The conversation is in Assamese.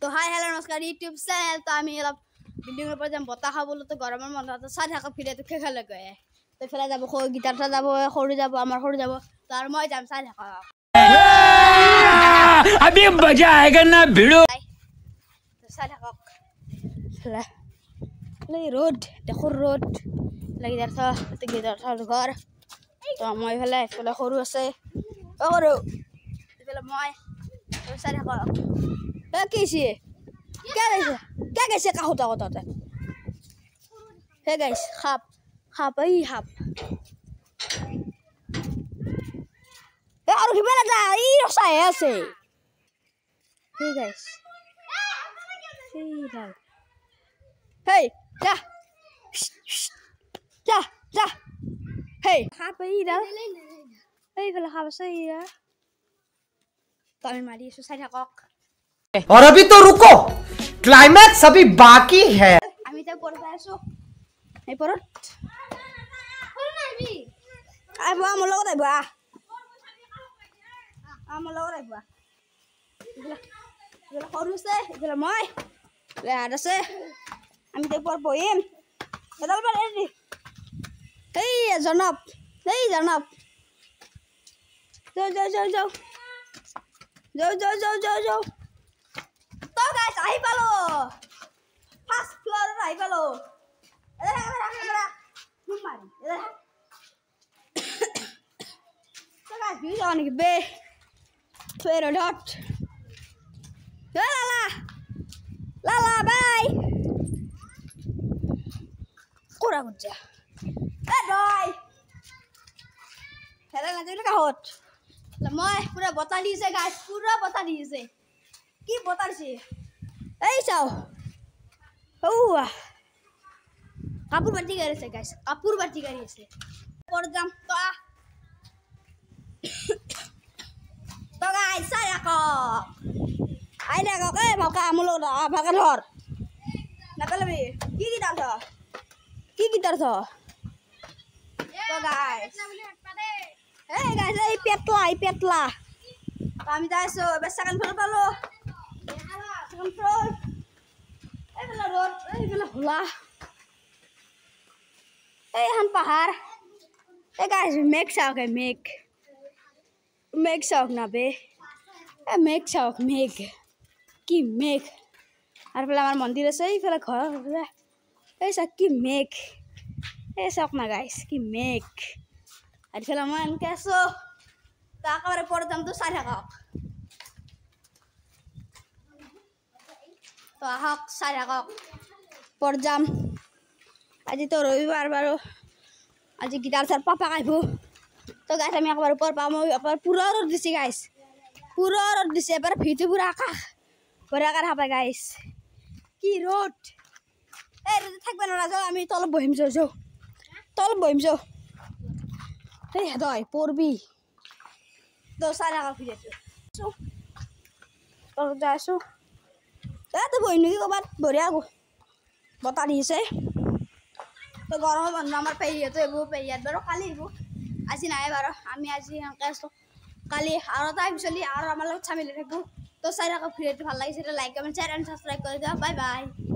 তো হাই হেল্ল নমস্কাৰ ইউটিউব চেনেল তো আমি অলপ বিল্ডিঙৰ পৰা যাম বতাহ খাবলৈ তো গৰমৰ বন্ধত চাই থাকক ভিডিঅ'টো শেষলৈকে তো এইফালে যাব গীটাৰ যাব সৰু যাব আমাৰ সৰু যাব তো আৰু মই যাম চাই থাকক अभी मजा आएगा ना भिड़ो চাই থাকক रोड देखो रोड লাগি যাচ্ছে গীটাৰ ঘৰ তো মই এইফালে সৰু আছে সৰু এইফালে মই চাই থাকক কি क्या कैसे का होता है हे गाइस खाप ए और की बेला दा ई रसा है ऐसे हे गाइस हे जा हे खाप ई दा ए बेला खाप सही है तमिल मारी सुसाइड हक और अभी तो रुको क्लाइमैक्स अभी बाकी है আমি তো পড়তে আসো এই পড় পড় মারবি আই বাবা আমার লগত আইবা আমার লগত আইবা এগুলা সরু আছে এগুলা মই লে হাত আছে আমি তো পড় বইম এদাল পারে দি এই জনাব যাও তো গাইস আই পালো ফার্স্ট ফ্লোর আই পালো এরা মারি এরা তো গাইস ভিউ অনেক বে ফেরো ডট লালা বাই কোরা গুজা এ দই হেরা না দিলে কাহত মই পুরা বতা দিছে গাইস পুরা বতা দিছে কি বতা দিছে এই চাও ওয়া কাপড় বাটি গেছে গাইস কাপড় বাটি গেছে পড় যাম তো গাইস আই দেখো এই ভাকা আমলো ভাকা ধর না পেলবি কি গিটার তো গাইস এই গাইস এই পেটলা আমি যাইছো এবার সেকেন্ড ফ্লোর পালো সেকেন্ড ফ্লোর এই বেলা রোড এই বেলা হোলা এই হান পাহাড় এই গাইস মেঘ চাওক মেঘ চাওক না বে মেঘ চাওক মেঘ কি মেঘ আর ফেলে আমার মন্দির আছে এইফালে ঘর এই চাওক কি মেঘ এই চাওক না গাইস কি মেঘ আর ফেলে মই এনেকে আছো তা একেবারে পরে যাম তো চাই থাকক তো আহক চাই থাকক পর যাম আজি তো রবিবার বারো আজি গিটার চার পাপা খাইব তো গাইস আমি একবার উপর পাম একবার পুরো রোদ দিছি গাইস পুরো রোদ দিছে এবার ভিতরে পুরো আকাশ পরে আকার হাপা গাইস কি রোদ এই রোদ থাকবে না যাও আমি তল বহিম যাও এই হেদয় পড়বি তো চাই থাকক ভিডিওটো তল যাইছো তো বহি নাকি ক'ৰবাত বঢ়িয়া বতাহ দিছে তো গৰমৰ বন্ধ আমাৰ পেহীহঁতো এইবোৰ পেহীহঁত বাৰু কালি আহিব আজি নাই বাৰু আমি আজি এনেকৈ আছোঁ কালি আৰু এটা পিছলি আৰু আমাৰ লগত চামিলি থাকিব তো চাই থাকক ভিডিঅ'টো ভাল লাগিছে like comment share and subscribe কৰি দিয়ক বাই